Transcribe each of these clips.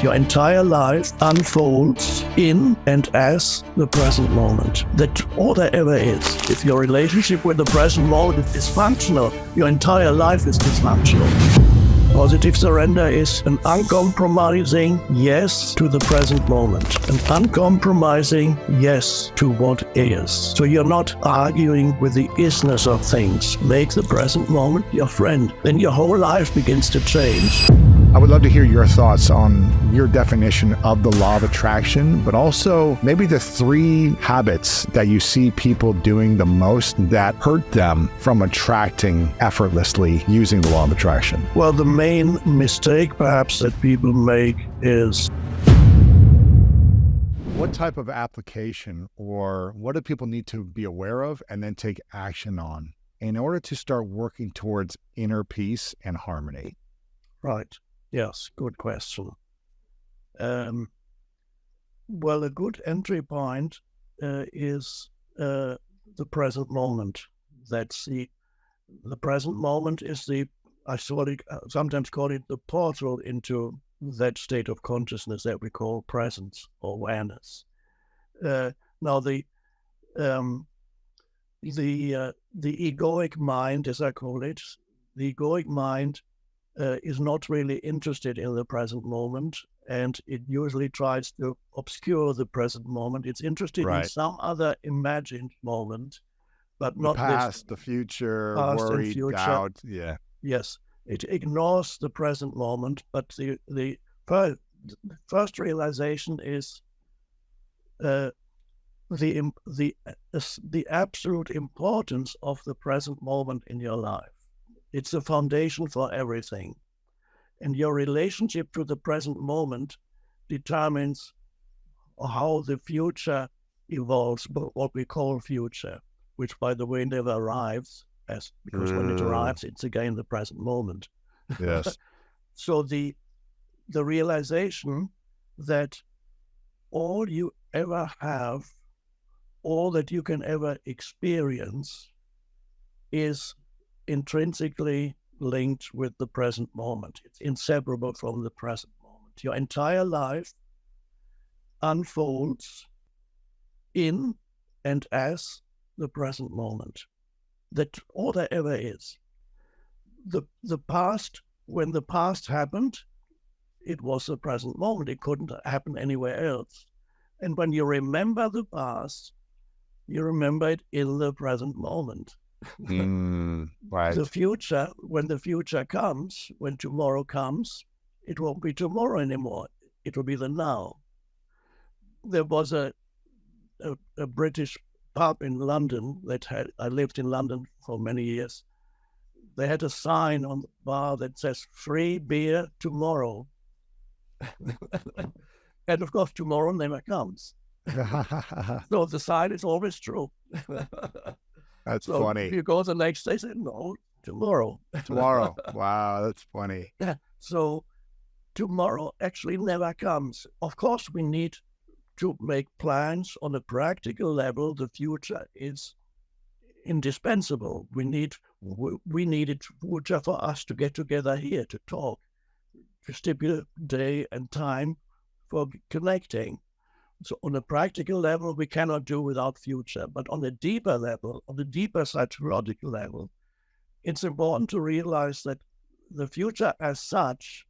Your entire life unfolds in and as the present moment. That's all there ever is. If your relationship with the present moment is dysfunctional, your entire life is dysfunctional. Positive surrender is an uncompromising yes to the present moment, an uncompromising yes to what is. So you're not arguing with the isness of things. Make the present moment your friend. Then your whole life begins to change. I would love to hear your thoughts on your definition of the law of attraction, but also maybe the 3 habits that you see people doing the most that hurt them from attracting effortlessly using the law of attraction. Well, the main mistake perhaps that people make is, what type of application or what do people need to be aware of and then take action on in order to start working towards inner peace and harmony? right. Yes, good question. Well, a good entry point is the present moment. That's the present moment is I sometimes call it the portal into that state of consciousness that we call presence or awareness. Now, the egoic mind, as I call it, the egoic mind is not really interested in the present moment, and it usually tries to obscure the present moment. It's interested in some other imagined moment, but not the past, the future, worry, doubt. Yeah. Yes, it ignores the present moment, but the first realization is the absolute importance of the present moment in your life. It's the foundation for everything. And your relationship to the present moment determines how the future evolves, what we call future, which, by the way, never arrives, because when it arrives, it's again the present moment. Yes. So the realization that all you ever have, all that you can ever experience is intrinsically linked with the present moment. It's inseparable from the present moment. Your entire life unfolds in and as the present moment. That's all there ever is. The past, when the past happened, it was the present moment. It couldn't happen anywhere else. And when you remember the past, you remember it in the present moment. Right. The future, when the future comes, when tomorrow comes, it won't be tomorrow anymore. It will be the now. There was a British pub in London I lived in London for many years. They had a sign on the bar that says "Free beer tomorrow." And of course, tomorrow never comes. So the sign is always true. That's so funny. If you go the next day, say, no, tomorrow. Tomorrow. Wow, that's funny. Yeah. So tomorrow actually never comes. Of course, we need to make plans on a practical level. The future is indispensable. We need it future for us to get together here, to talk, to stipulate day and time for connecting. So on a practical level, we cannot do without future. But on a deeper level, on the deeper psychological level, it's important to realize that the future as such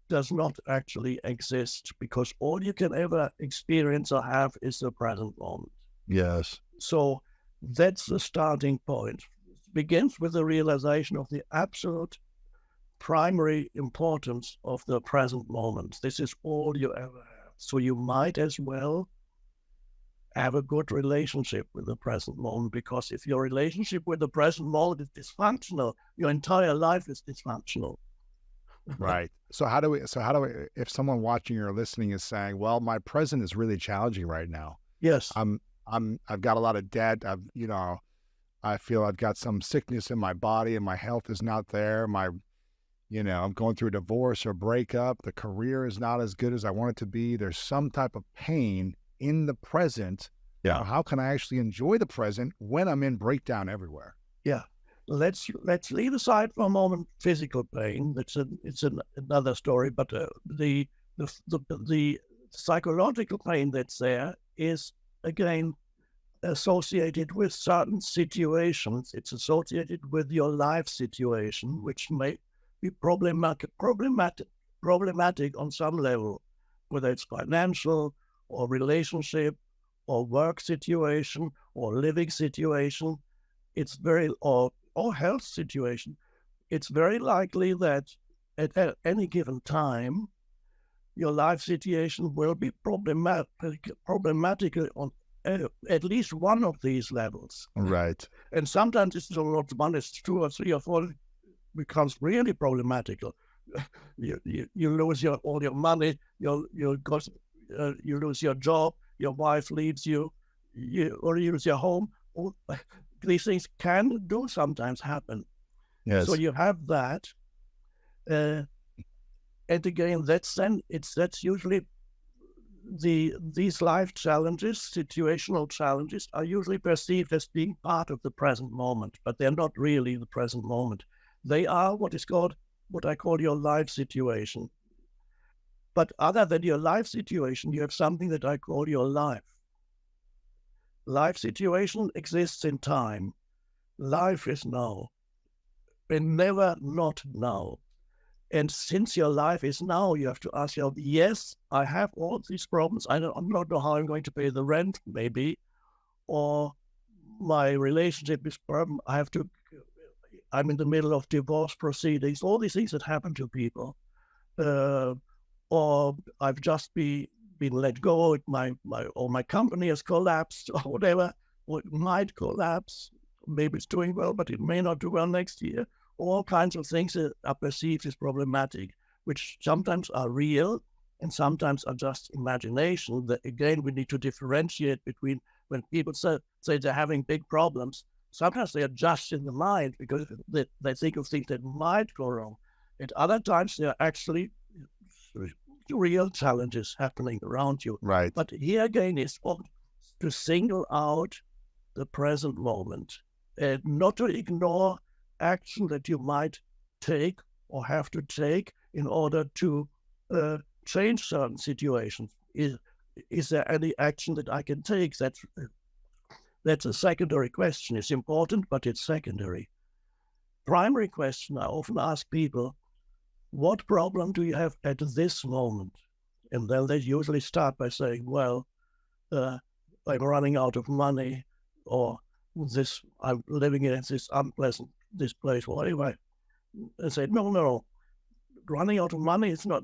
does not actually exist, because all you can ever experience or have is the present moment. Yes. So that's the starting point. It begins with the realization of the absolute primary importance of the present moment. This is all you ever have. So you might as well have a good relationship with the present moment, because if your relationship with the present moment is dysfunctional, your entire life is dysfunctional. Right. So how do we, if someone watching or listening is saying, well, my present is really challenging right now. Yes. I've got a lot of debt. I feel I've got some sickness in my body and my health is not there. I'm going through a divorce or breakup. The career is not as good as I want it to be. There's some type of pain in the present. Yeah. How can I actually enjoy the present when I'm in breakdown everywhere? Yeah. Let's leave aside for a moment physical pain. It's another story. But the the psychological pain that's there is, again, associated with certain situations. It's associated with your life situation, which may be problematic on some level, whether it's financial or relationship or work situation or living situation. It's very or health situation. It's very likely that at any given time, your life situation will be problematic on at least one of these levels. Right. And sometimes it's not one, it's two or three or four, becomes really problematical. You lose all your money, you lose your job, your wife leaves you, or you lose your home. These things do sometimes happen. Yes. So you have that. And again, that's usually these life challenges, situational challenges, are usually perceived as being part of the present moment, but they're not really the present moment. They are what I call your life situation. But other than your life situation, you have something that I call your life. Life situation exists in time. Life is now, and never not now. And since your life is now, you have to ask yourself, yes, I have all these problems. I don't know how I'm going to pay the rent, maybe, or my relationship is problem. I'm in the middle of divorce proceedings, all these things that happen to people. Or I've just been let go, my company has collapsed, or whatever, or it might collapse. Maybe it's doing well, but it may not do well next year. All kinds of things that are perceived as problematic, which sometimes are real and sometimes are just imagination. That again, we need to differentiate between when people say they're having big problems. Sometimes they are just in the mind because they think of things that might go wrong. At other times, they are actually real challenges happening around you. Right. But here again, it's to single out the present moment and not to ignore action that you might take or have to take in order to change certain situations. Is there any action that I can take? That's a secondary question. It's important, but it's secondary. Primary question, I often ask people, what problem do you have at this moment? And then they usually start by saying, well, I'm running out of money, or I'm living in this unpleasant this place, whatever. I say, no, running out of money is not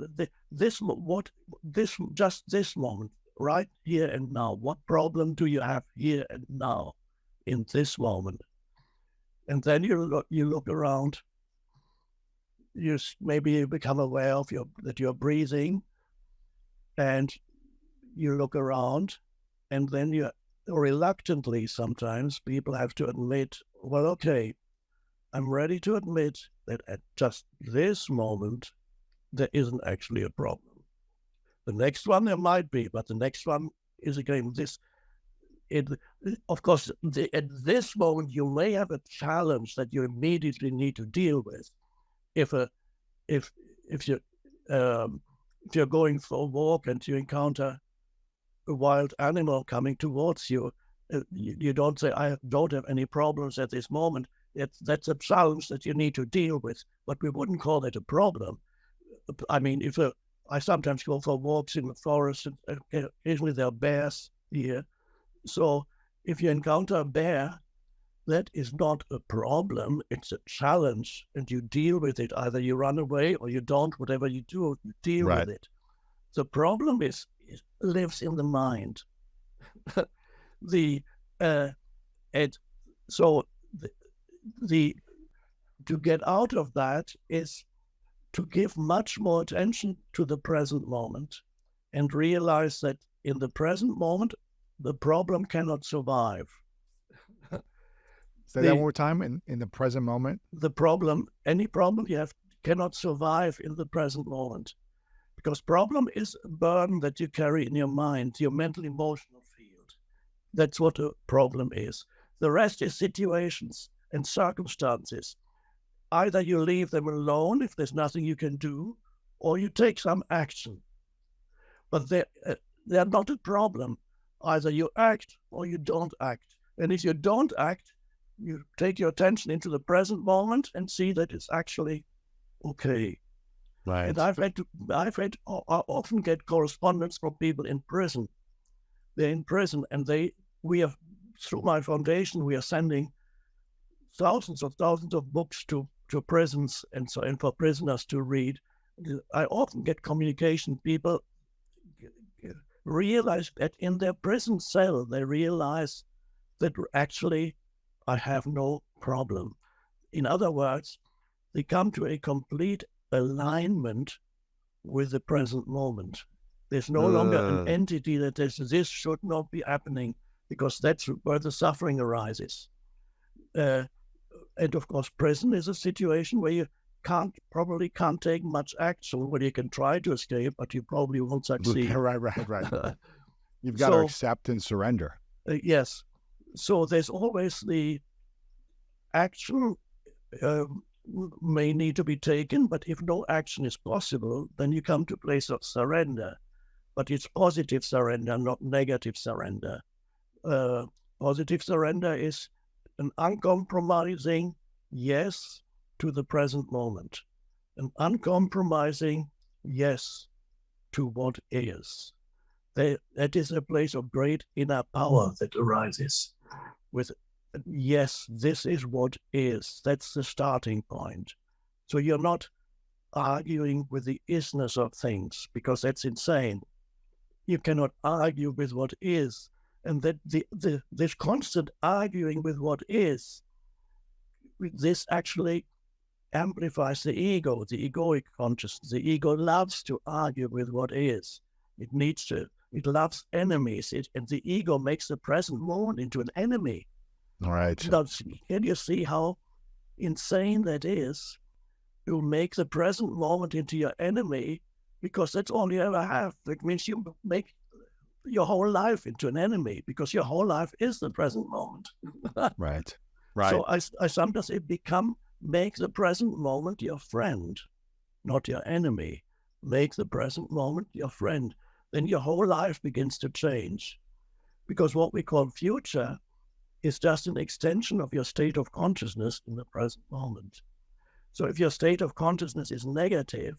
this moment, right here and now. What problem do you have here and now, in this moment? And then you look around. Maybe you become aware of that you're breathing, and you look around, and then you reluctantly sometimes people have to admit, well, okay, I'm ready to admit that at just this moment, there isn't actually a problem. The next one there might be, but the next one is again this. Of course, at this moment, you may have a challenge that you immediately need to deal with. If you're going for a walk and you encounter a wild animal coming towards you, you don't say, I don't have any problems at this moment. That's a challenge that you need to deal with, but we wouldn't call it a problem. I mean, I sometimes go for walks in the forest, and occasionally there are bears here. So if you encounter a bear, that is not a problem. It's a challenge, and you deal with it. Either you run away or you don't. Whatever you do, you deal with it. The problem it lives in the mind. To get out of that is to give much more attention to the present moment and realize that in the present moment, the problem cannot survive. Say that one more time, in the present moment? Any problem you have cannot survive in the present moment. Because problem is a burden that you carry in your mind, your mental emotional field. That's what a problem is. The rest is situations and circumstances. Either you leave them alone if there's nothing you can do, or you take some action. but they're not a problem. Either you act or you don't act. And if you don't act, you take your attention into the present moment and see that it's actually okay. Right. And I often get correspondence from people in prison. They're in prison, and through my foundation, we are sending thousands of books to prisons and for prisoners to read. I often get communication. People realize that in their prison cell, they realize that actually I have no problem. In other words, they come to a complete alignment with the present moment. There's no longer an entity that says this should not be happening, because that's where the suffering arises. And of course, prison is a situation where you probably can't take much action, where you can try to escape, but you probably won't succeed. Right. You've got to accept and surrender. Yes. So there's always the action may need to be taken, but if no action is possible, then you come to a place of surrender. But it's positive surrender, not negative surrender. Positive surrender is an uncompromising yes to the present moment, an uncompromising yes to what is. That is a place of great inner power that arises with, yes, this is what is. That's the starting point. So you're not arguing with the isness of things, because that's insane. You cannot argue with what is. And that this constant arguing with what is, this actually amplifies the ego, the egoic consciousness. The ego loves to argue with what is. It needs to. It loves enemies. And the ego makes the present moment into an enemy. All right. Can you see how insane that is? To make the present moment into your enemy, because that's all you ever have. That means you make your whole life into an enemy, because your whole life is the present moment. Right. So I sometimes say, make the present moment your friend, not your enemy. Make the present moment your friend. Then your whole life begins to change. Because what we call future is just an extension of your state of consciousness in the present moment. So if your state of consciousness is negative,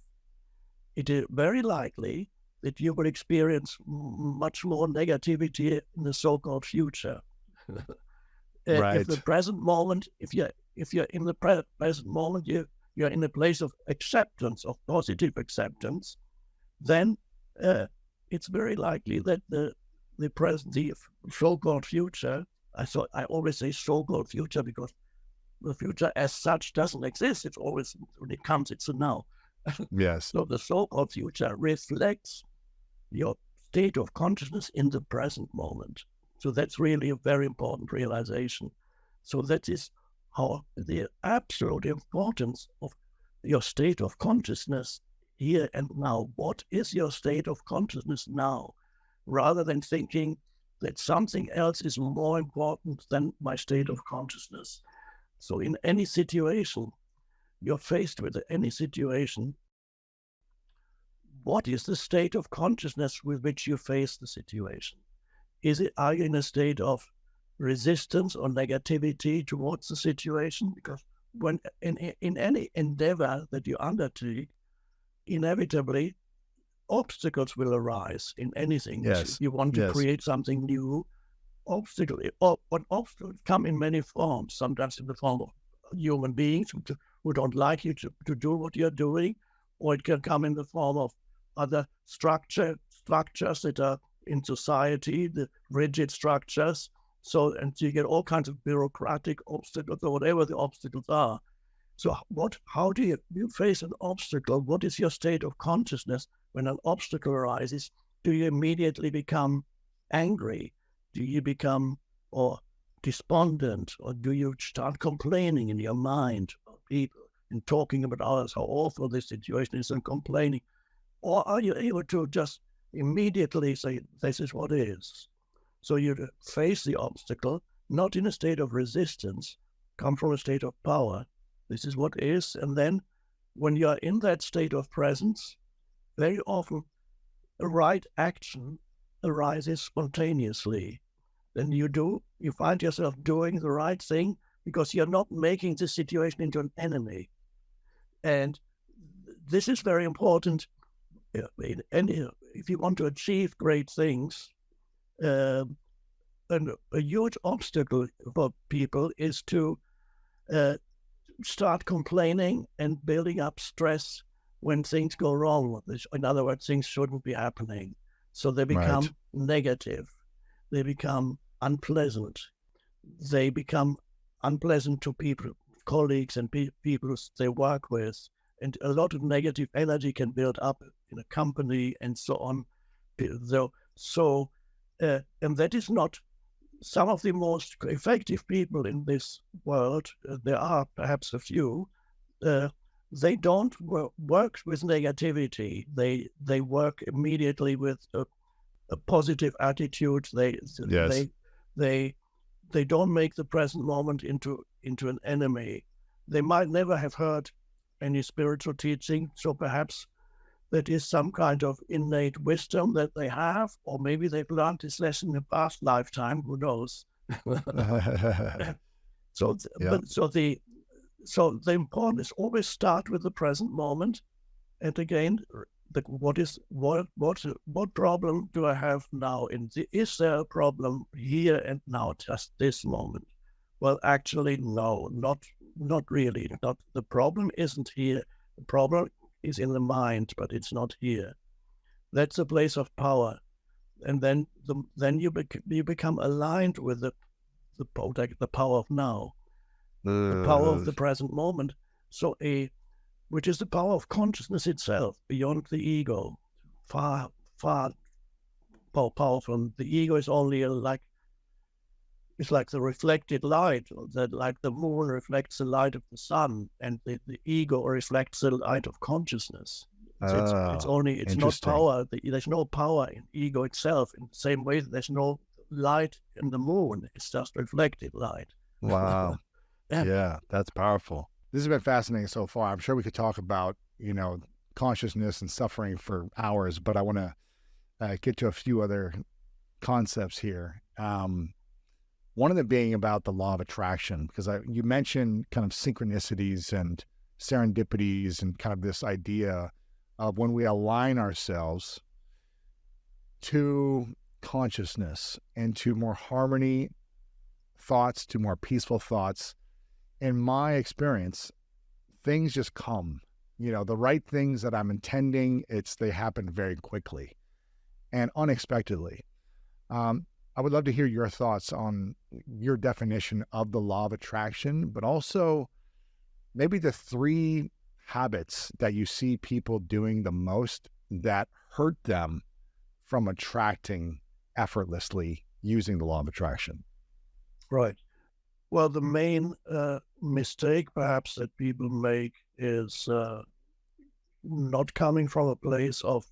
it is very likely that you will experience much more negativity in the so-called future. Right. If the present moment, if you're in the present moment, you're in a place of acceptance, of positive acceptance, then it's very likely that the so-called future. I always say so-called future, because the future as such doesn't exist. It's always, when it comes, it's a now. Yes. So the so-called future reflects your state of consciousness in the present moment. So that's really a very important realization. So that is how the absolute importance of your state of consciousness here and now. What is your state of consciousness now? Rather than thinking that something else is more important than my state of consciousness. So in any situation, you're faced with any situation, what is the state of consciousness with which you face the situation? Are you in a state of resistance or negativity towards the situation? Because when in any endeavor that you undertake, inevitably obstacles will arise in anything. Yes. You want to create something new. Obstacles come in many forms, sometimes in the form of human beings who don't like you to do what you're doing, or it can come in the form of other structures that are in society, the rigid structures. So, and you get all kinds of bureaucratic obstacles or whatever the obstacles are. So how do you face an obstacle? What is your state of consciousness when an obstacle arises? Do you immediately become angry? Do you become despondent? Or do you start complaining in your mind about people and talking about others, how awful this situation is, and complaining? Or are you able to just immediately say, this is what is? So you face the obstacle, not in a state of resistance, come from a state of power. This is what is. And then when you're in that state of presence, very often a right action arises spontaneously. Then you find yourself doing the right thing because you're not making the situation into an enemy. And this is very important. If you want to achieve great things, and a huge obstacle for people is to start complaining and building up stress when things go wrong. In other words, things shouldn't be happening. So they become negative. They become unpleasant. They become unpleasant to people, colleagues and people they work with. And a lot of negative energy can build up in a company and so on. And that is not some of the most effective people in this world. There are perhaps a few. They don't work with negativity. They work immediately with a positive attitude. They don't make the present moment into an enemy. They might never have heard any spiritual teaching, so perhaps that is some kind of innate wisdom that they have, or maybe they've learned this lesson in a past lifetime. Who knows? So the important is always start with the present moment, and again, what problem do I have now? Is there a problem here and now, just this moment? Well, actually, no, not really. The problem isn't here. The problem is in the mind, but it's not here. That's a place of power, and then you become aligned with the power of now, the power of the present moment. So which is the power of consciousness itself, beyond the ego, far more powerful. The ego is only it's like the reflected light, that like the moon reflects the light of the sun, and the ego reflects the light of consciousness. It's not power. There's no power in ego itself. In the same way that there's no light in the moon. It's just reflected light. Wow. Yeah, that's powerful. This has been fascinating so far. I'm sure we could talk about, consciousness and suffering for hours, but I want to get to a few other concepts here. One of them being about the law of attraction, because you mentioned kind of synchronicities and serendipities and kind of this idea of when we align ourselves to consciousness and to more harmony thoughts, to more peaceful thoughts. In my experience, things just come, the right things that I'm intending, they happen very quickly and unexpectedly. I would love to hear your thoughts on your definition of the law of attraction, but also maybe the 3 habits that you see people doing the most that hurt them from attracting effortlessly using the law of attraction. Right. Well, the main mistake perhaps that people make is not coming from a place of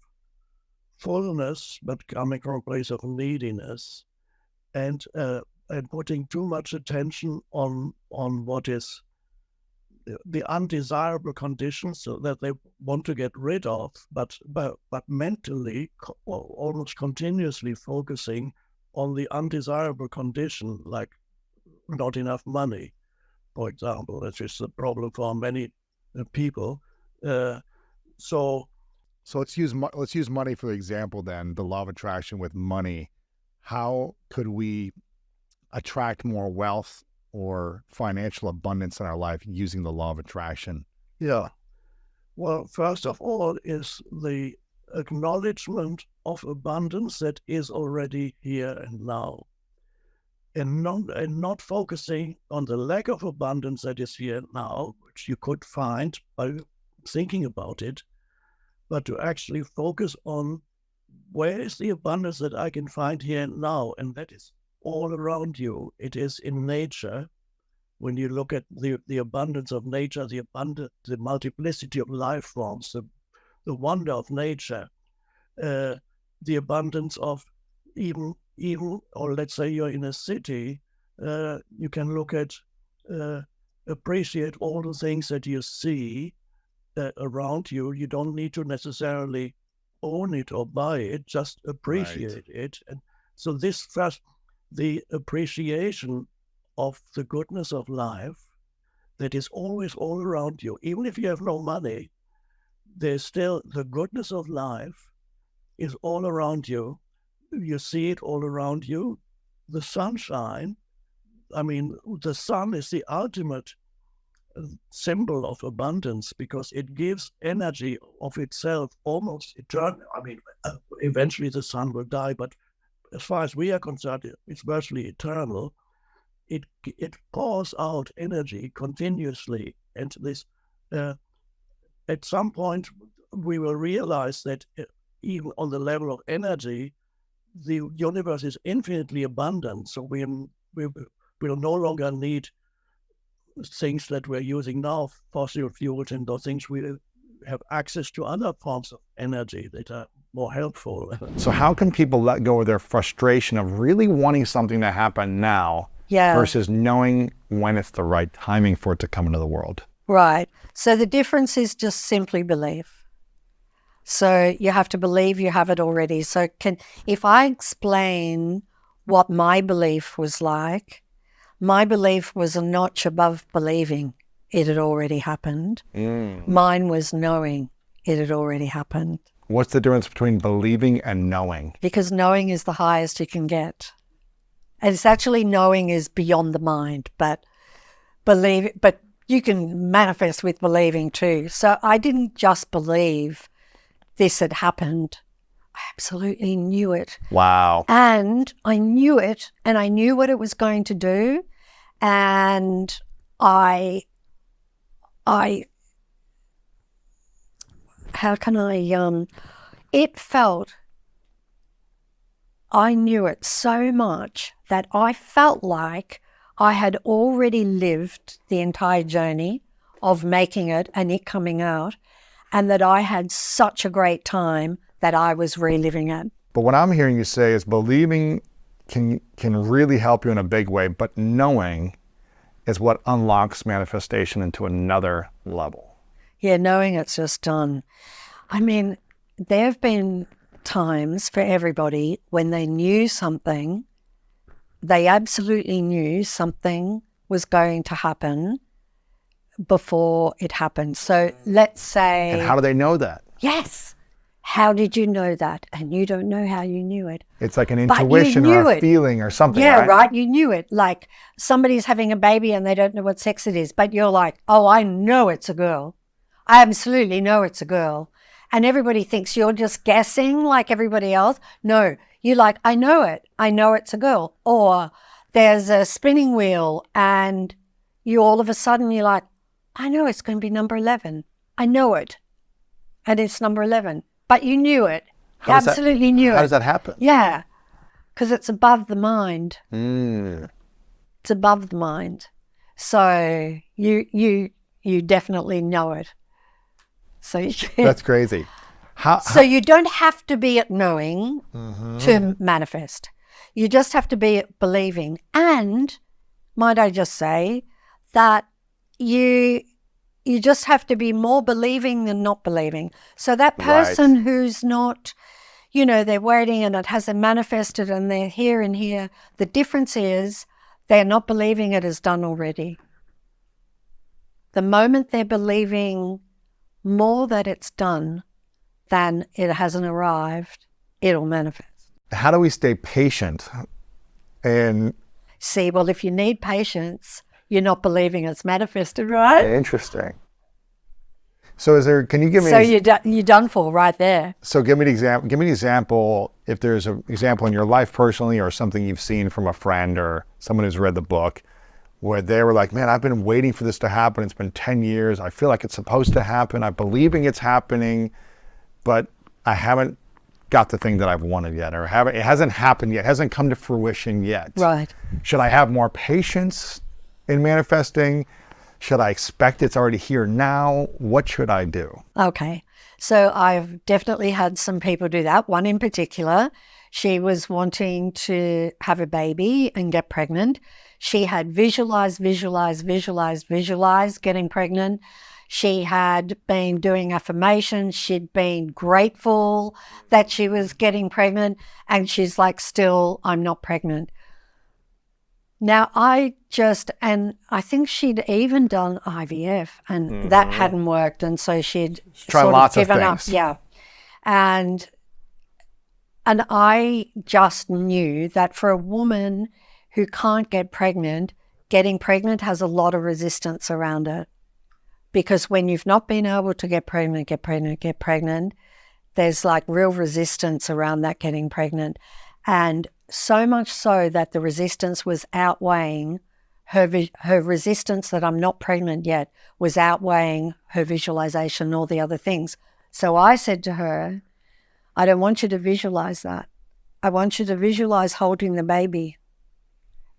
fullness, but coming from a place of neediness, and putting too much attention on what is the undesirable conditions that they want to get rid of, but mentally almost continuously focusing on the undesirable condition, like not enough money, for example. That's just a problem for many people. So let's use money for the example then, the law of attraction with money. How could we attract more wealth or financial abundance in our life using the law of attraction? Yeah. Well, first of all is the acknowledgement of abundance that is already here and now. And not focusing on the lack of abundance that is here now, which you could find by thinking about it, but to actually focus on where is the abundance that I can find here and now, and that is all around you. It is in nature. When you look at the abundance of nature, the multiplicity of life forms, the wonder of nature, the abundance of even, or let's say you're in a city, you can look at, appreciate all the things that you see around you. You don't need to necessarily own it or buy it, just appreciate it. And so this first, the appreciation of the goodness of life that is always all around you. Even if you have no money, there's still the goodness of life is all around you. You see it all around you. The sunshine, I mean, the sun is the ultimate symbol of abundance because it gives energy of itself almost eternal. I mean, eventually the sun will die, but as far as we are concerned, it's virtually eternal. It pours out energy continuously, and this at some point we will realize that even on the level of energy, the universe is infinitely abundant. So we will no longer need things that we're using now, fossil fuels and those things. We have access to other forms of energy that are more helpful. So how can people let go of their frustration of really wanting something to happen now versus knowing when it's the right timing for it to come into the world? Right. So the difference is just simply belief. So you have to believe you have it already. So if I explain what my belief was like, my belief was a notch above believing it had already happened. Mine was knowing it had already happened. What's the difference between believing and knowing? Because knowing is the highest you can get. And it's actually knowing is beyond the mind, but you can manifest with believing too. So I didn't just believe this had happened. I absolutely knew it. Wow. And I knew it, and I knew what it was going to do. And how can I, it felt, I knew it so much that I felt like I had already lived the entire journey of making it and it coming out, and that I had such a great time that I was reliving it. But what I'm hearing you say is believing can really help you in a big way, but knowing is what unlocks manifestation into another level. Yeah, knowing it's just done. I mean, there have been times for everybody when they knew something, they absolutely knew something was going to happen before it happened. So let's say... And how do they know that? Yes. How did you know that? And you don't know how you knew it. It's like an intuition or a feeling or something, yeah, right? right. You knew it. Like somebody's having a baby and they don't know what sex it is, but you're like, oh, I know it's a girl. I absolutely know it's a girl. And everybody thinks you're just guessing like everybody else. No, you're like, I know it. I know it's a girl. Or there's a spinning wheel and you all of a sudden you're like, I know it's going to be number 11. I know it. And it's number 11. But you knew it. You absolutely knew it. How does that happen? Yeah, because it's above the mind. Mm. It's above the mind. So you definitely know it. So that's crazy. So you don't have to be at knowing to manifest. You just have to be at believing. And might I just say that you just have to be more believing than not believing. So that person who's not, they're waiting and it hasn't manifested and they're here and here, the difference is they're not believing it is done already. The moment they're believing more that it's done than it hasn't arrived, it'll manifest. How do we stay patient? And see, well, if you need patience, you're not believing it's manifested, right? Interesting. So can you give me... So you're done for right there. So give me an example. Give me an example, if there's an example in your life personally or something you've seen from a friend or someone who's read the book where they were like, man, I've been waiting for this to happen. It's been 10 years. I feel like it's supposed to happen. I'm believing it's happening, but I haven't got the thing that I've wanted yet, or it hasn't happened yet. It hasn't come to fruition yet. Right. Should I have more patience in manifesting? Should I expect it's already here now? What should I do? Okay. So I've definitely had some people do that. One in particular, she was wanting to have a baby and get pregnant. She had visualized getting pregnant. She had been doing affirmations. She'd been grateful that she was getting pregnant. And she's like, still, I'm not pregnant. Now, I think she'd even done IVF, and that hadn't worked. And so she'd tried sort lots of of given things. up. Yeah. And I just knew that for a woman who can't get pregnant, getting pregnant has a lot of resistance around it. Because when you've not been able to get pregnant, there's like real resistance around that getting pregnant. And so much so that the resistance was outweighing her resistance that I'm not pregnant yet was outweighing her visualization and all the other things. So I said to her, I don't want you to visualize that. I want you to visualize holding the baby,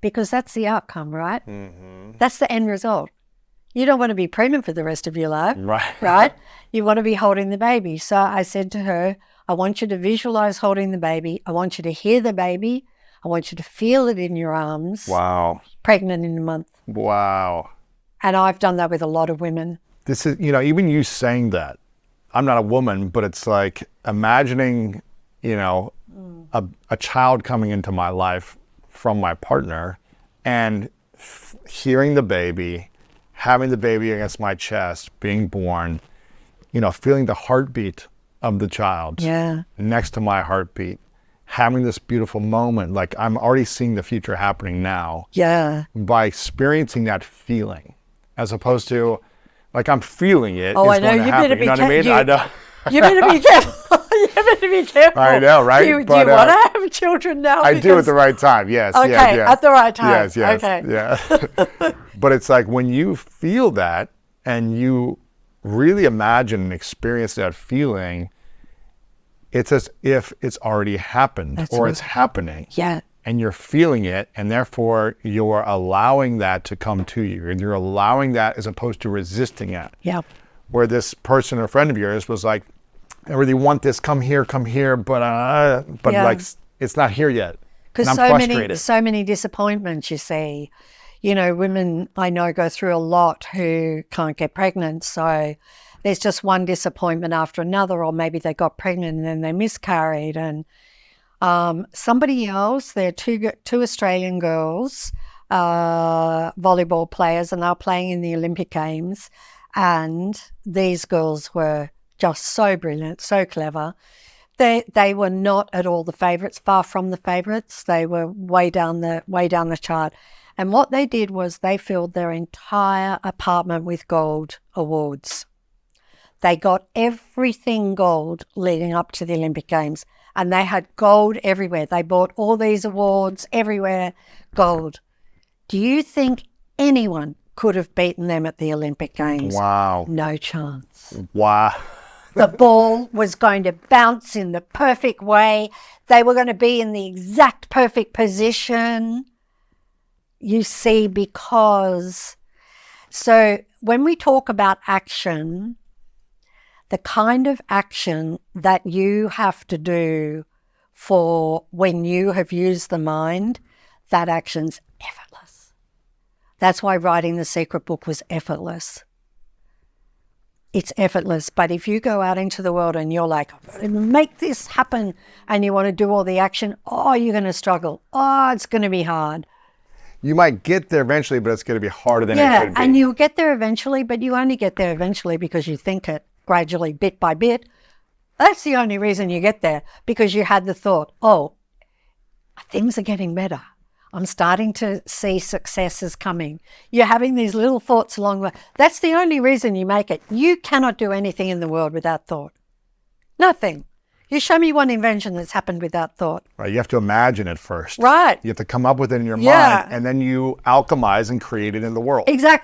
because that's the outcome, right? Mm-hmm. That's the end result. You don't want to be pregnant for the rest of your life, right? You want to be holding the baby. So I said to her, I want you to visualize holding the baby. I want you to hear the baby. I want you to feel it in your arms. Wow. Pregnant in a month. Wow. And I've done that with a lot of women. This is, even you saying that, I'm not a woman, but it's like imagining, a child coming into my life from my partner and hearing the baby, having the baby against my chest, being born, feeling the heartbeat of the child next to my heartbeat, having this beautiful moment. Like I'm already seeing the future happening now. Yeah. By experiencing that feeling, as opposed to like I'm feeling it. Oh, it's I know. going to You happen. better be You know what I mean? I know. You better be careful. You better be careful. I know, right? Do you want to have children now? I do at the right time. Yes. Okay, yes. at the right time. Yes. Yes. Okay. Yeah. But it's like when you feel that and you really imagine and experience that feeling, it's as if it's already happened. That's or right. It's happening. Yeah. And you're feeling it, and therefore you're allowing that to come to you, and you're allowing that as opposed to resisting it. Yeah. Where this person or friend of yours was like, I really want this, come here, but like it's not here yet. Because so many disappointments, you see. Women I know go through a lot who can't get pregnant. So there's just one disappointment after another, or maybe they got pregnant and then they miscarried. And somebody else, there are two Australian girls, volleyball players, and they were playing in the Olympic Games. And these girls were just so brilliant, so clever. They were not at all the favourites, far from the favourites. They were way down the chart. And what they did was they filled their entire apartment with gold awards. They got everything gold leading up to the Olympic Games, and they had gold everywhere. They bought all these awards everywhere, gold. Do you think anyone could have beaten them at the Olympic Games? Wow. No chance. Wow. The ball was going to bounce in the perfect way. They were going to be in the exact perfect position. You see, so when we talk about action, the kind of action that you have to do for when you have used the mind, that action's effortless. That's why writing The Secret Book was effortless. It's effortless. But if you go out into the world and you're like, make this happen, and you want to do all the action, you're going to struggle. It's going to be hard. You might get there eventually, but it's going to be harder than it could be. Yeah, and you'll get there eventually, but you only get there eventually because you think it gradually, bit by bit. That's the only reason you get there, because you had the thought, things are getting better. I'm starting to see successes coming. You're having these little thoughts along the way. That's the only reason you make it. You cannot do anything in the world without thought. Nothing. You show me one invention that's happened without thought. Right. You have to imagine it first. Right. You have to come up with it in your mind, and then you alchemize and create it in the world. Think it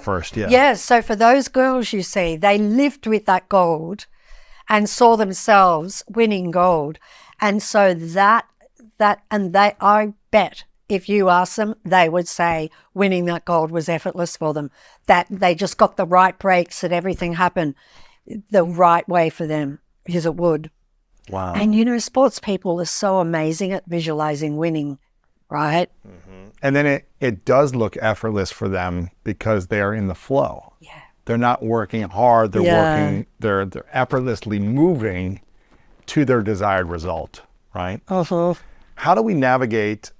first, so for those girls, you see, they lived with that gold and saw themselves winning gold. And so I bet if you ask them, they would say winning that gold was effortless for them, that they just got the right breaks, that everything happened the right way for them, because it would. Wow. And sports people are so amazing at visualizing winning, right? And then it does look effortless for them because they are in the flow. Yeah. They're not working hard. They're working. They're effortlessly moving to their desired result, right? How do we navigate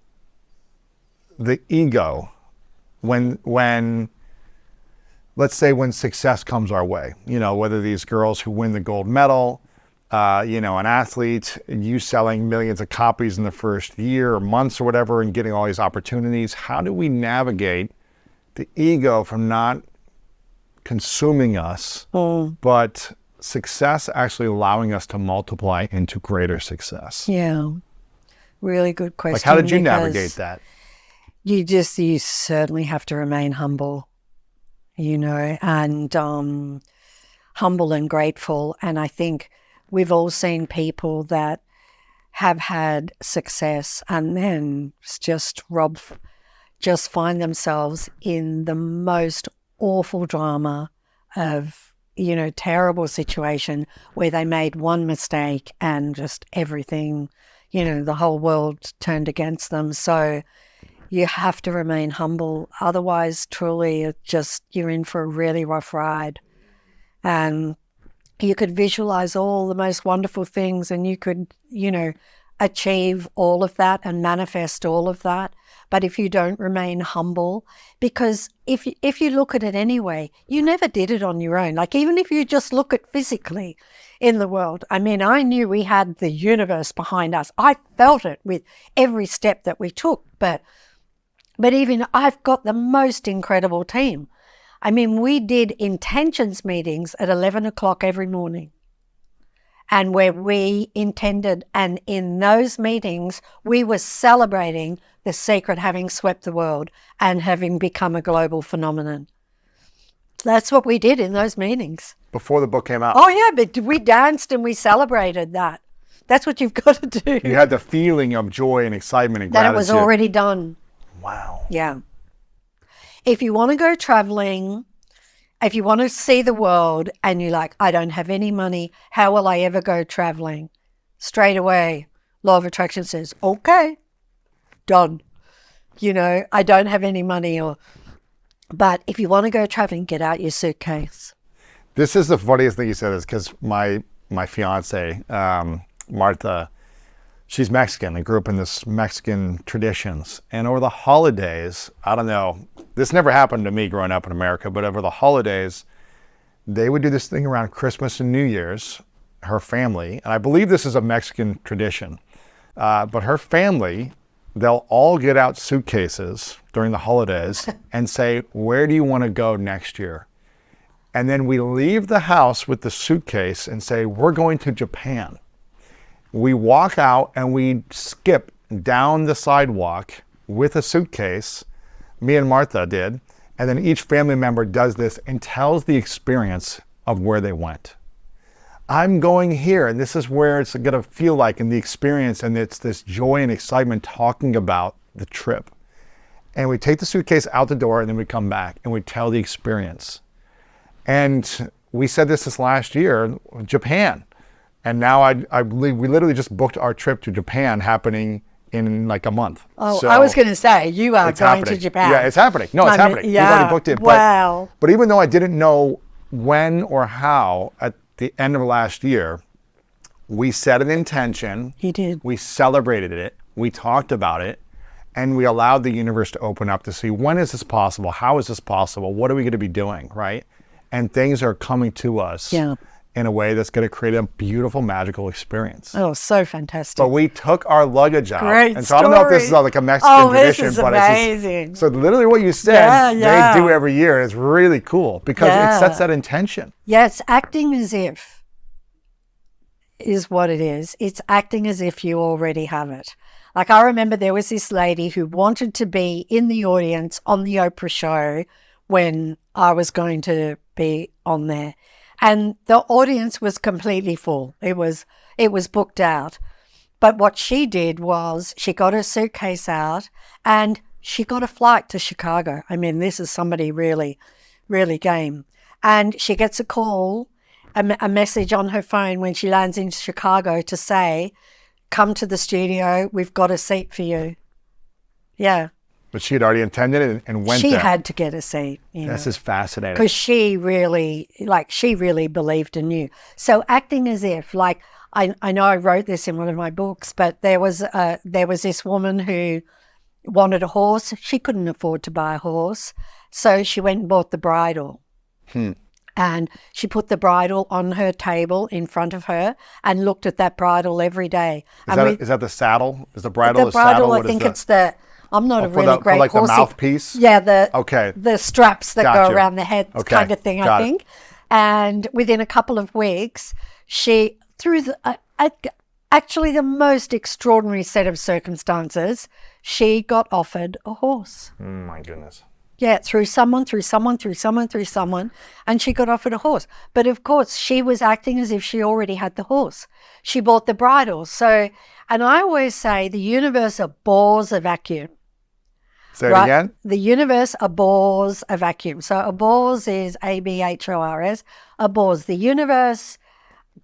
the ego when let's say when success comes our way? You know, whether these girls who win the gold medal, you know, an athlete, you selling millions of copies in the first year or months or whatever and getting all these opportunities. How do we navigate the ego from not consuming us, but success actually allowing us to multiply into greater success? Yeah. Really good question. Like, how did you navigate that? You certainly have to remain humble, you know, and humble and grateful. And I think we've all seen people that have had success and then just find themselves in the most awful drama of, you know, terrible situation where they made one mistake and just everything, you know, the whole world turned against them. So you have to remain humble. Otherwise, truly, you're in for a really rough ride. And you could visualize all the most wonderful things and you could, you know, achieve all of that and manifest all of that. But if you don't remain humble, because if you look at it anyway, you never did it on your own. Like, even if you just look at physically in the world, I mean, I knew we had the universe behind us. I felt it with every step that we took. But even I've got the most incredible team. I mean, we did intentions meetings at 11 o'clock every morning. And where we intended, and in those meetings, we were celebrating the secret having swept the world and having become a global phenomenon. That's what we did in those meetings. Before the book came out. Oh, yeah, but we danced and we celebrated that. That's what you've got to do. You had the feeling of joy and excitement and that gratitude. It was already done. Wow. Yeah. If you want to go traveling, if you want to see the world and you're like, I don't have any money, how will I ever go traveling? Straight away, law of attraction says, okay, done. You know, I don't have any money. But if you want to go traveling, get out your suitcase. This is the funniest thing you said, is because my fiance, Martha, she's Mexican and grew up in this Mexican traditions. And over the holidays, I don't know, this never happened to me growing up in America, but over the holidays, they would do this thing around Christmas and New Year's, her family, and I believe this is a Mexican tradition, but her family, they'll all get out suitcases during the holidays and say, where do you want to go next year? And then we leave the house with the suitcase and say, we're going to Japan. We walk out and we skip down the sidewalk with a suitcase, me and Martha did, and then each family member does this and tells the experience of where they went. I'm going here, and this is where it's going to feel like in the experience, and it's this joy and excitement talking about the trip. And we take the suitcase out the door, and then we come back, and we tell the experience. And we said this last year, Japan. And now I believe we literally just booked our trip to Japan, happening in like a month. Oh, so I was going to say, you are going to Japan. Yeah, it's happening. No, it's happening. Yeah. We've already booked it. Wow. But even though I didn't know when or how at the end of last year, we set an intention. You did. We celebrated it. We talked about it. And we allowed the universe to open up to see, when is this possible? How is this possible? What are we going to be doing, right? And things are coming to us. Yeah. In a way that's going to create a beautiful, magical experience. Oh, so fantastic. But we took our luggage out. Great and so I don't know if this is like a Mexican tradition. This is but amazing. It's just, so literally what you said, Yeah. they do every year. And it's really cool because it sets that intention. Yes, acting as if is what it is. It's acting as if you already have it. Like, I remember there was this lady who wanted to be in the audience on the Oprah show when I was going to be on there. And the audience was completely full. It was booked out. But what she did was she got her suitcase out and she got a flight to Chicago. I mean, this is somebody really, really game. And she gets a call, a message on her phone when she lands in Chicago to say, come to the studio, we've got a seat for you. Yeah. But she had already intended it and went She there. had to get a seat. This is fascinating. Because she really believed in you. So acting as if, like, I know I wrote this in one of my books, but there was this woman who wanted a horse. She couldn't afford to buy a horse. So she went and bought the bridle. And she put the bridle on her table in front of her and looked at that bridle every day. Is that the saddle? Is the bridle the saddle? bridle, What I is think the- it's the, I'm not a for really the, great for like horsey. the mouthpiece? Yeah, the straps that Gotcha. go around the head kind of thing, I think. And within a couple of weeks, she, through actually the most extraordinary set of circumstances, she got offered a horse. My goodness. Yeah, through someone, and she got offered a horse. But of course, she was acting as if she already had the horse. She bought the bridle. So, and I always say the universe abhors a vacuum. Say it again? The universe abhors a vacuum. So abhors is ABHORS, abhors. The universe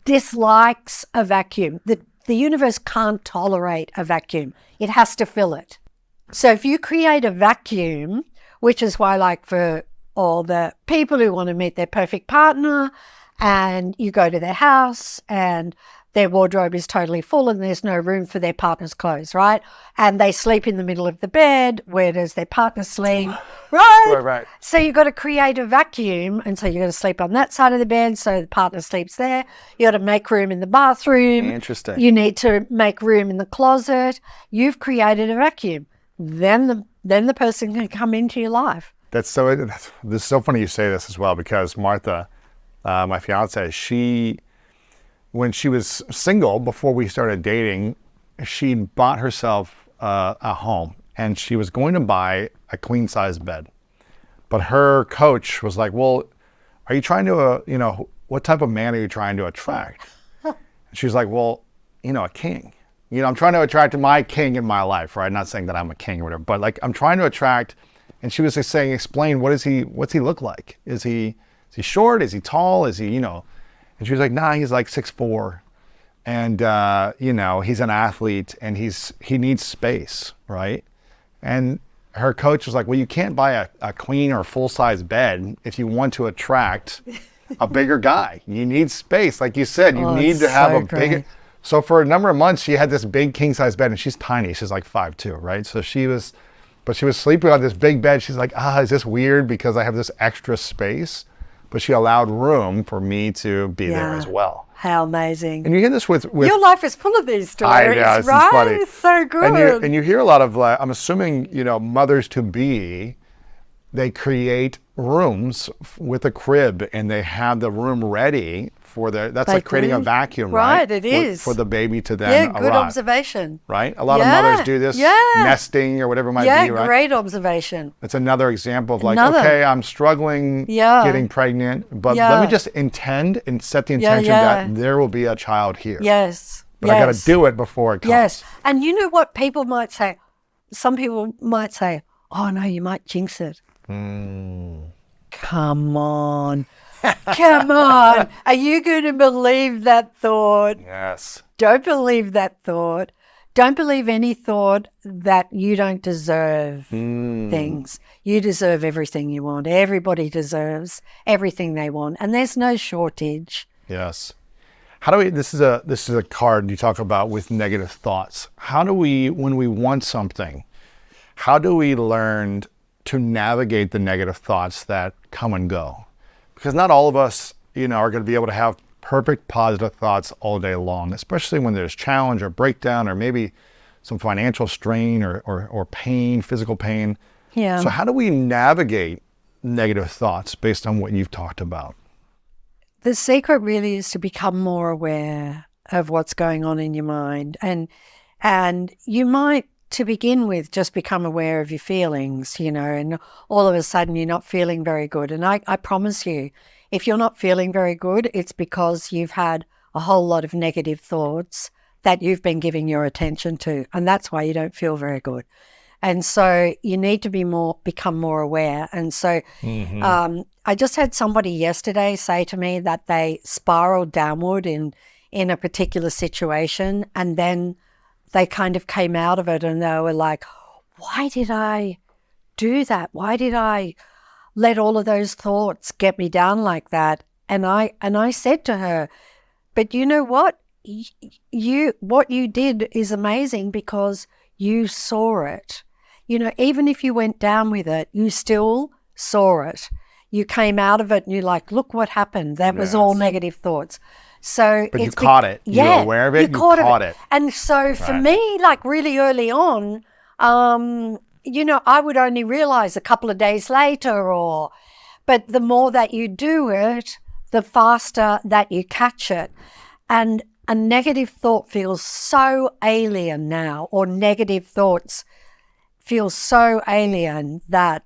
dislikes a vacuum. The universe can't tolerate a vacuum. It has to fill it. So if you create a vacuum, which is why, like, for all the people who want to meet their perfect partner and you go to their house and their wardrobe is totally full and there's no room for their partner's clothes, right? And they sleep in the middle of the bed. Where does their partner sleep? Right? Right. So you've got to create a vacuum, and so you've got to sleep on that side of the bed so the partner sleeps there. You got to make room in the bathroom. Interesting. You need to make room in the closet. You've created a vacuum. Then the person can come into your life. This is so funny you say this as well, because Martha, my fiance, when she was single before we started dating, she bought herself a home, and she was going to buy a queen size bed. But her coach was like, well, are you trying to, what type of man are you trying to attract? And she was like, well, a king. I'm trying to attract my king in my life, right? Not saying that I'm a king or whatever, but like I'm trying to attract. And she was just saying, explain, what's he look like? Is he short? Is he tall? Is he, And she was like, nah, he's like 6'4", and he's an athlete, and he needs space, right? And her coach was like, well, you can't buy a queen or full size bed if you want to attract a bigger guy. You need space, like you said. You need to have a bigger. So for a number of months, she had this big king size bed, and she's tiny. She's like 5'2", right? So she was sleeping on this big bed. She's like, is this weird because I have this extra space? But she allowed room for me to be there as well. How amazing. And you hear this with your life is full of these stories, I know, this right? is funny. It's so good. And you hear a lot of, I'm assuming, mothers-to-be, they create rooms with a crib, and they have the room ready for that's like creating a vacuum, right? Right, it is. For the baby to then good arrive. Observation. Right? A lot of mothers do this, nesting or whatever it might be, right? Great observation. It's another example of okay, I'm struggling getting pregnant, but let me just intend and set the intention that there will be a child here. Yes. But I got to do it before it comes. Yes. And you know what people might say? Some people might say, oh, no, you might jinx it. Come on. Come on. Are you going to believe that thought? Yes. Don't believe that thought. Don't believe any thought that you don't deserve things. You deserve everything you want. Everybody deserves everything they want. And there's no shortage. Yes. How do we, this is a card you talk about with negative thoughts. How do we, when we want something, how do we learn to navigate the negative thoughts that come and go? Because not all of us, are going to be able to have perfect positive thoughts all day long, especially when there's challenge or breakdown or maybe some financial strain or pain, physical pain. Yeah. So how do we navigate negative thoughts based on what you've talked about? The secret really is to become more aware of what's going on in your mind. And you might, to begin with, just become aware of your feelings, and all of a sudden you're not feeling very good. And I promise you, if you're not feeling very good, it's because you've had a whole lot of negative thoughts that you've been giving your attention to. And that's why you don't feel very good. And so you need to become more aware. And so I just had somebody yesterday say to me that they spiraled downward in a particular situation, and then they kind of came out of it and they were like, why did I do that? Why did I let all of those thoughts get me down like that? And I said to her, but you know what? What you did is amazing because you saw it. Even if you went down with it, you still saw it. You came out of it and you're like, look what happened. That was all negative thoughts. So But you caught it. You were aware of it. You caught it. And so for me, like really early on, I would only realize a couple of days later but the more that you do it, the faster that you catch it. And a negative thought feels so alien now, or negative thoughts feel so alien that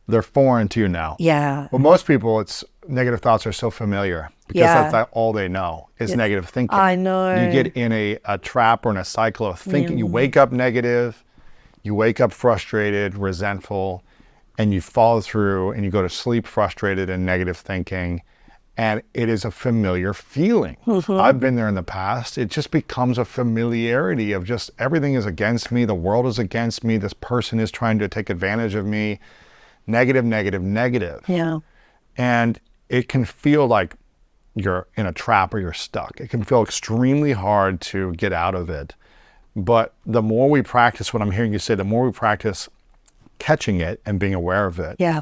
they're foreign to you now. Yeah. Well, most people, it's negative thoughts are so familiar because that's all they know is negative thinking. I know. You get in a trap or in a cycle of thinking. You wake up negative, you wake up frustrated, resentful, and you follow through and you go to sleep frustrated and negative thinking. And it is a familiar feeling. I've been there in the past. It just becomes a familiarity of just everything is against me. The world is against me. This person is trying to take advantage of me. Negative, negative, negative. Yeah. And it can feel like you're in a trap or you're stuck. It can feel extremely hard to get out of it. But the more we practice, what I'm hearing you say, the more we practice catching it and being aware of it. Yeah.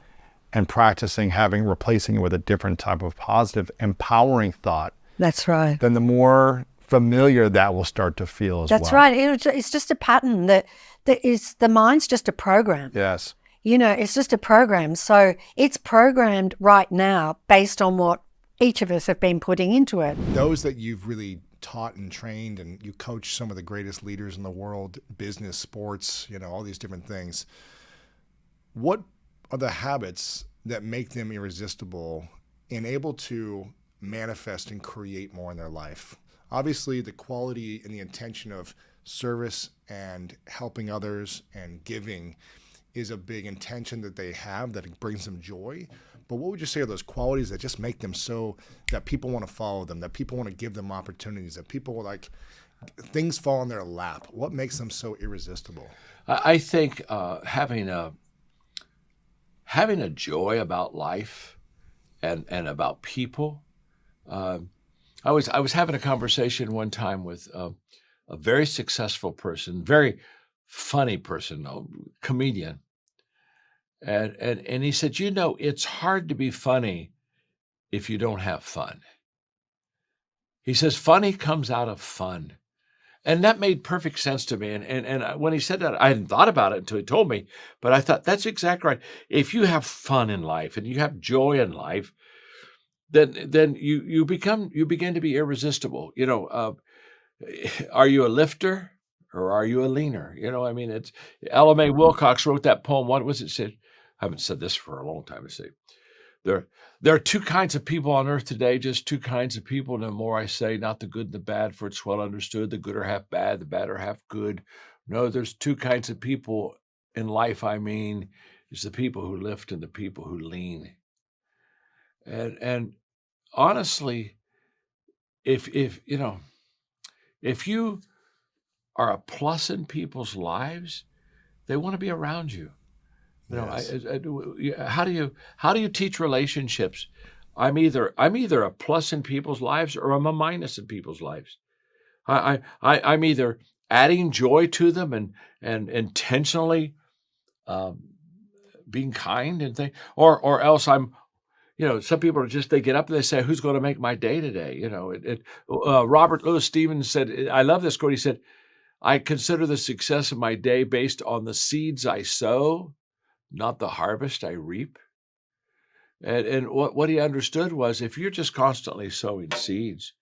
And practicing replacing it with a different type of positive, empowering thought. That's right. Then the more familiar that will start to feel as well. That's right. It's just a pattern that is, the mind's just a program. Yes. It's just a program. So it's programmed right now based on what each of us have been putting into it. Those that you've really taught and trained, and you coach some of the greatest leaders in the world, business, sports, all these different things. What are the habits that make them irresistible and able to manifest and create more in their life? Obviously, the quality and the intention of service and helping others and giving is a big intention that they have that brings them joy. But what would you say are those qualities that just make them so that people want to follow them, that people want to give them opportunities, that people things fall in their lap? What makes them so irresistible? I think having a joy about life and about people. I was having a conversation one time with a very successful person, very funny person, a comedian. And he said, it's hard to be funny if you don't have fun. He says, funny comes out of fun. And that made perfect sense to me. And when he said that, I hadn't thought about it until he told me, but I thought that's exactly right. If you have fun in life and you have joy in life, then you begin to be irresistible. Are you a lifter or are you a leaner? It's Ella Mae Wilcox wrote that poem. What was it said? I haven't said this for a long time. I say, there are two kinds of people on earth today, just two kinds of people. No more I say, not the good and the bad, for it's well understood. The good are half bad, the bad are half good. No, there's two kinds of people in life. It's the people who lift and the people who lean. And honestly, if you are a plus in people's lives, they want to be around you. Yes. How do you teach relationships? I'm either a plus in people's lives or I'm a minus in people's lives. I'm either adding joy to them and intentionally being kind and things, or else I'm. Some people are they get up and they say, "Who's going to make my day today?" Robert Louis Stevens said, I love this quote. He said, "I consider the success of my day based on the seeds I sow, not the harvest I reap." And what he understood was if you're just constantly sowing seeds,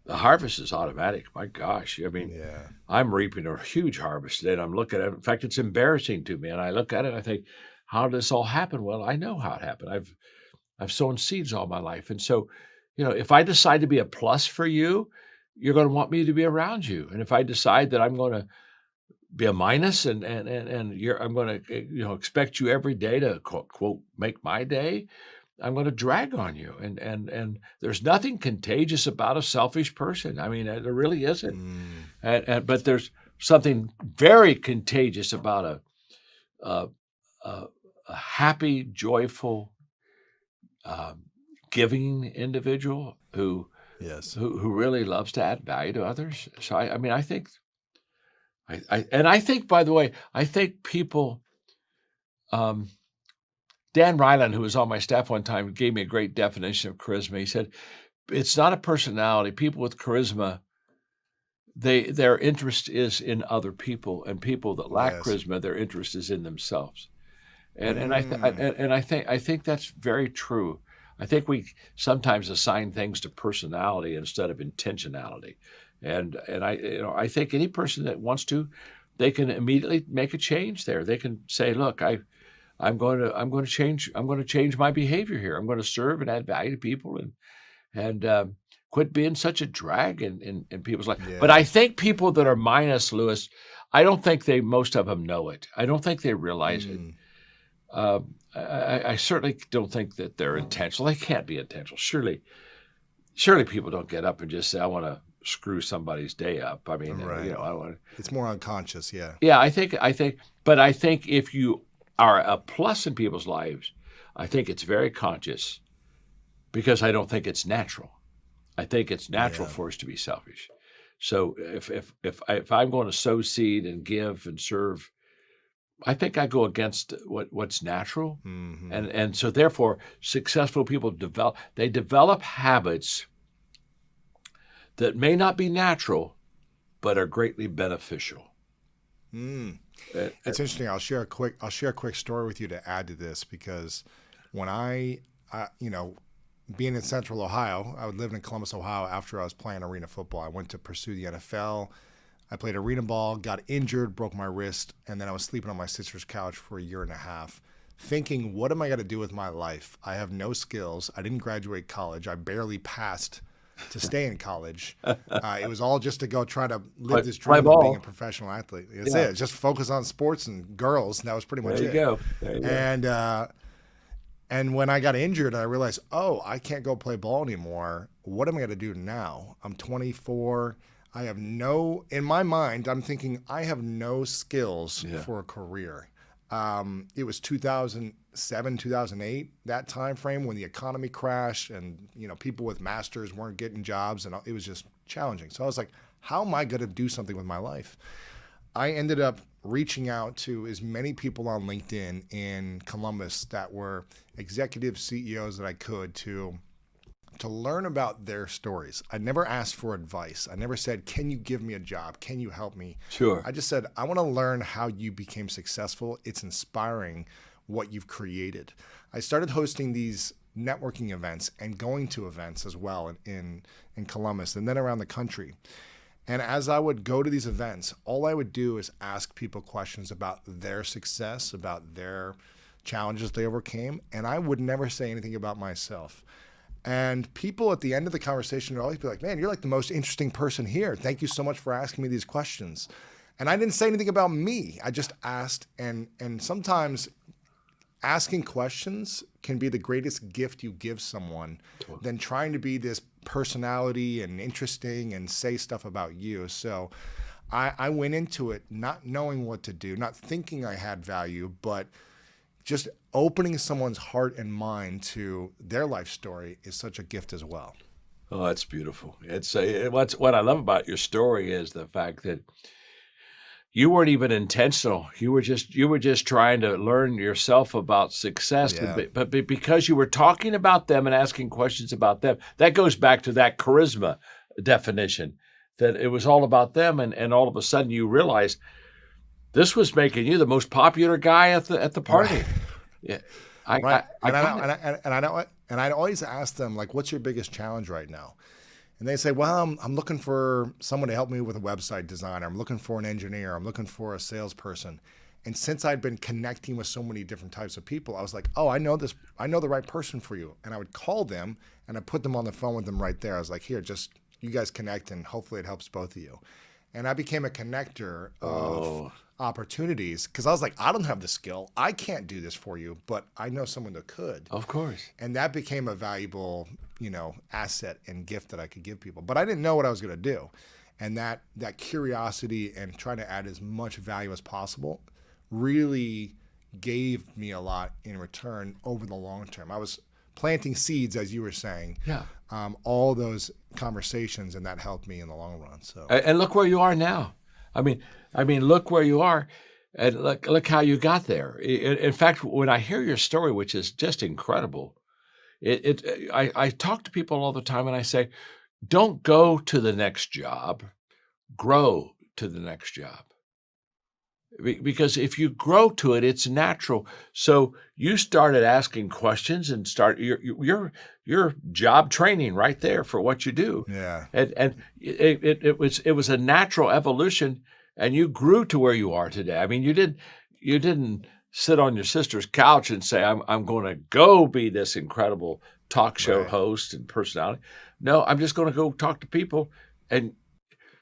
the harvest is automatic. My gosh. I'm reaping a huge harvest today and I'm looking at it. In fact, it's embarrassing to me. And I look at it and I think, how did this all happen? Well, I know how it happened. I've sown seeds all my life. And so, if I decide to be a plus for you, you're going to want me to be around you. And if I decide that I'm going to be a minus and I'm going to expect you every day to quote make my day, I'm going to drag on you. And there's nothing contagious about a selfish person. There really isn't. But there's something very contagious about a, a happy, joyful, giving individual who really loves to add value to others. So I mean, I think, I think, by the way, I think people. Dan Ryland, who was on my staff one time, gave me a great definition of charisma. He said, "It's not a personality. People with charisma, their interest is in other people, and people that lack charisma, their interest is in themselves." And I think that's very true. I think we sometimes assign things to personality instead of intentionality, and I think any person that wants to, they can immediately make a change there. They can say, "Look, I'm going to change my behavior here. I'm going to serve and add value to people and quit being such a drag in people's life." Yeah. But I think people that are minus, Lewis, I don't think most of them know it. I don't think they realize it. I certainly don't think that they're intentional. They can't be intentional. Surely people don't get up and just say, "I want to screw somebody's day up." I mean, right. I want. It's more unconscious, yeah. Yeah, I think, but I think if you are a plus in people's lives, I think it's very conscious, because I don't think it's natural. I think it's natural for us to be selfish. So if I'm going to sow seed and give and serve, I think I go against what's natural, and so therefore successful people develop habits that may not be natural, but are greatly beneficial. It's interesting. I'll share a quick story with you to add to this, because when I being in Central Ohio, I lived in Columbus, Ohio. After I was playing arena football, I went to pursue the NFL. I played arena ball, got injured, broke my wrist, and then I was sleeping on my sister's couch for a year and a half, thinking, what am I going to do with my life? I have no skills. I didn't graduate college. I barely passed to stay in college. It was all just to go try to live this dream of being a professional athlete. That's it. Just focus on sports and girls. And that was pretty much it. There you go. And when I got injured, I realized, I can't go play ball anymore. What am I going to do now? I'm 24. In my mind, I'm thinking I have no skills for a career. It was 2007, 2008, that time frame when the economy crashed and people with masters weren't getting jobs, and it was just challenging. So I was like, how am I going to do something with my life? I ended up reaching out to as many people on LinkedIn in Columbus that were executive CEOs that I could to learn about their stories. I never asked for advice. I never said, "Can you give me a job? Can you help me?" Sure. I just said, "I want to learn how you became successful. It's inspiring what you've created." I started hosting these networking events and going to events as well in Columbus and then around the country. And as I would go to these events, all I would do is ask people questions about their success, about their challenges they overcame, and I would never say anything about myself. And people at the end of the conversation would always be like, "Man, you're like the most interesting person here. Thank you so much for asking me these questions." And I didn't say anything about me. I just asked, and sometimes asking questions can be the greatest gift you give someone than trying to be this personality and interesting and say stuff about you. So I went into it not knowing what to do, not thinking I had value, but just opening someone's heart and mind to their life story is such a gift as well. Oh, that's beautiful. It's what I love about your story is the fact that you weren't even intentional. You were just trying to learn yourself about success. Yeah. But because you were talking about them and asking questions about them, that goes back to that charisma definition, that it was all about them, and all of a sudden you realize this was making you the most popular guy at the party. Right. Yeah, And I'd always ask them, like, "What's your biggest challenge right now?" And they say, "Well, I'm looking for someone to help me with a website design. I'm looking for an engineer. I'm looking for a salesperson." And since I'd been connecting with so many different types of people, I was like, I know the right person for you. And I would call them and I put them on the phone with them right there. I was like, "Here, just you guys connect, and hopefully it helps both of you." And I became a connector of opportunities, because I was like, I don't have the skill. I can't do this for you, but I know someone that could. Of course. And that became a valuable, asset and gift that I could give people. But I didn't know what I was going to do. And that curiosity and trying to add as much value as possible really gave me a lot in return over the long term. I was planting seeds, as you were saying, Yeah. all those conversations, and that helped me in the long run. So, And look where you are now. I mean, look where you are, and look how you got there. In fact, when I hear your story, which is just incredible, I talk to people all the time, and I say, don't go to the next job, grow to the next job. Because if you grow to it, it's natural. So you started asking questions and start your job training right there for what you do. yeah. And it was a natural evolution, and you grew to where you are today. I mean, you didn't sit on your sister's couch and say, I'm going to go be this incredible talk show Right. host and personality. No, I'm just going to go talk to people. And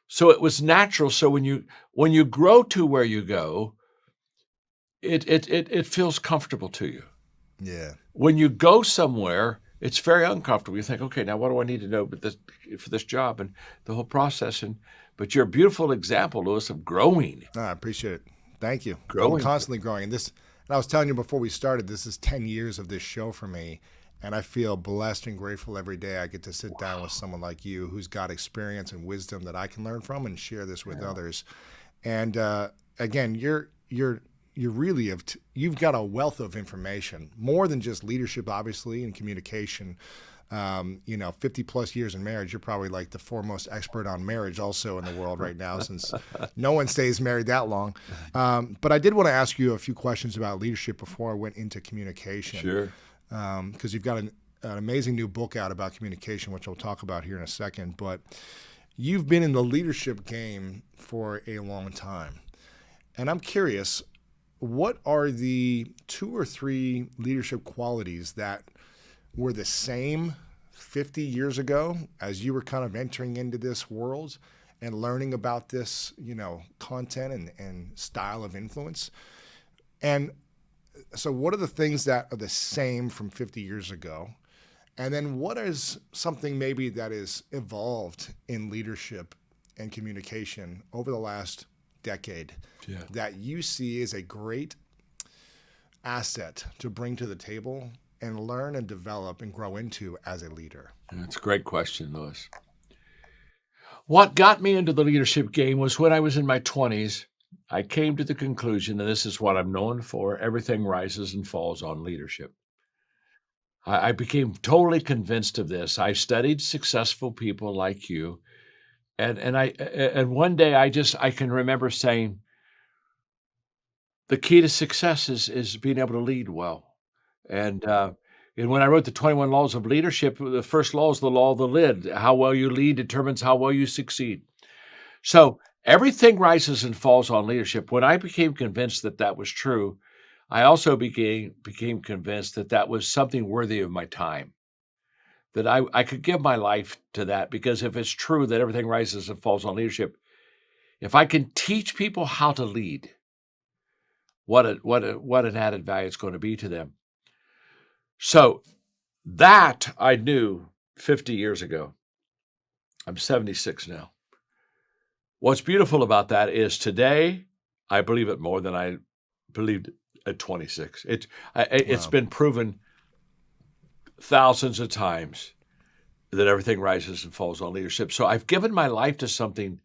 so it was natural. So when you grow to where you go, it feels comfortable to you. Yeah. When you go somewhere, it's very uncomfortable. You think, okay, now what do I need to know for this job and the whole process? But you're a beautiful example, Louis, of growing. I appreciate it. Thank you. Growing. I'm constantly growing. And I was telling you before we started, this is 10 years of this show for me. And I feel blessed and grateful every day I get to sit down with someone like you who's got experience and wisdom that I can learn from and share this with others. And again, you're really you've got a wealth of information, more than just leadership, obviously, and communication. 50 plus years in marriage, you're probably like the foremost expert on marriage also in the world right now, since no one stays married that long. But I did want to ask you a few questions about leadership before I went into communication. Sure. Because you've got an amazing new book out about communication, which we'll talk about here in a second. But you've been in the leadership game for a long time. And I'm curious, what are the 2 or 3 leadership qualities that were the same 50 years ago as you were kind of entering into this world and learning about this, content and style of influence? And so what are the things that are the same from 50 years ago? And then what is something maybe that is evolved in leadership and communication over the last decade that you see as a great asset to bring to the table and learn and develop and grow into as a leader? That's a great question, Louis. What got me into the leadership game was when I was in my 20s. I came to the conclusion, and this is what I'm known for, everything rises and falls on leadership. I became totally convinced of this. I studied successful people like you, and one day I can remember saying, the key to success is being able to lead well. And when I wrote the 21 Laws of Leadership, the first law is the law of the lid. How well you lead determines how well you succeed. So everything rises and falls on leadership. When I became convinced that was true, I also became convinced that was something worthy of my time, that I could give my life to that, because if it's true that everything rises and falls on leadership, if I can teach people how to lead, what an added value it's going to be to them. So that I knew 50 years ago. I'm 76 now. What's beautiful about that is today, I believe it more than I believed at 26. It's been proven thousands of times that everything rises and falls on leadership. So I've given my life to something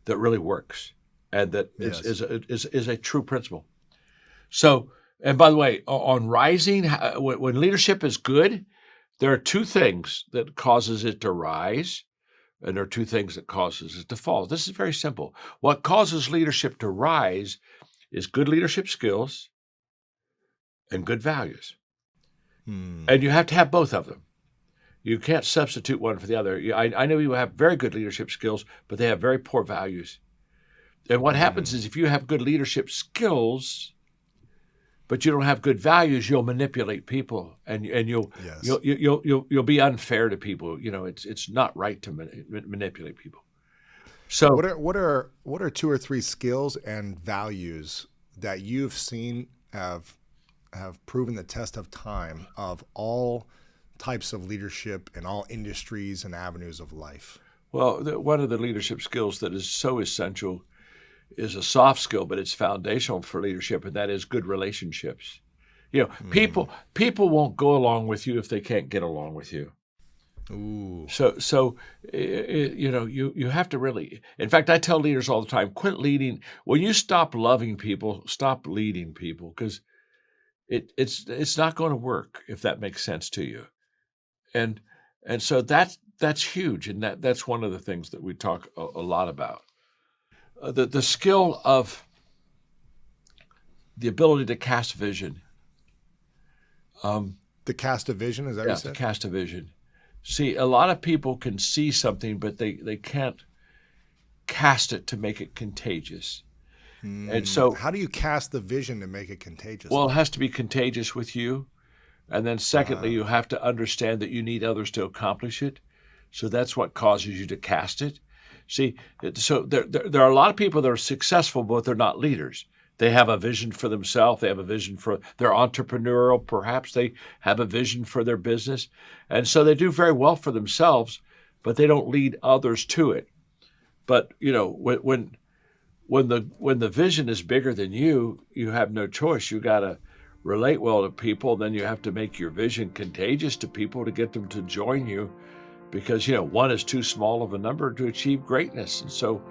that really works and that is a true principle. So, and by the way, on rising, when leadership is good, there are 2 things that causes it to rise. And there are 2 things that causes it to fall. This is very simple. What causes leadership to rise is good leadership skills and good values. And you have to have both of them. You can't substitute one for the other. I know you have very good leadership skills, but they have very poor values. And what happens is if you have good leadership skills, but you don't have good values, you'll manipulate people, and you'll be unfair to people. It's not right to manipulate people. So what are 2 or 3 skills and values that you've seen have proven the test of time of all types of leadership in all industries and avenues of life? Well, one of the leadership skills that is so essential is a soft skill, but it's foundational for leadership, and that is good relationships. People won't go along with you if they can't get along with you. Ooh. So you have to really. In fact, I tell leaders all the time: quit leading. When you stop loving people, stop leading people, because it's not going to work if that makes sense to you. And so that's huge, and that's one of the things that we talk a lot about. The skill of the ability to cast vision. To cast a vision, is that what you To said? cast a vision. See, a lot of people can see something, but they can't cast it to make it contagious. And so, How do you cast the vision to make it contagious? well, it has to be contagious with you. And then secondly, you have to understand that you need others to accomplish it. So that's what causes you to cast it. See, so there are a lot of people that are successful, but they're not leaders. They have a vision for themselves. They have a vision for their entrepreneurial. Perhaps they have a vision for their business. And so they do very well for themselves, but they don't lead others to it. But, when the vision is bigger than you, you have no choice. You got to relate well to people. Then you have to make your vision contagious to people to get them to join you, because, one is too small of a number to achieve greatness. And so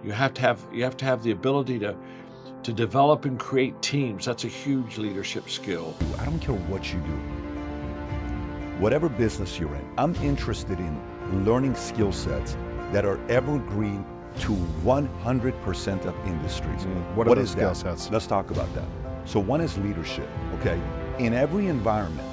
you have to have the ability to develop and create teams. That's a huge leadership skill. I don't care what you do, whatever business you're in. I'm interested in learning skill sets that are evergreen to 100% of industries. What are those is that? skill sets? Let's talk about that. So one is leadership, okay? In every environment,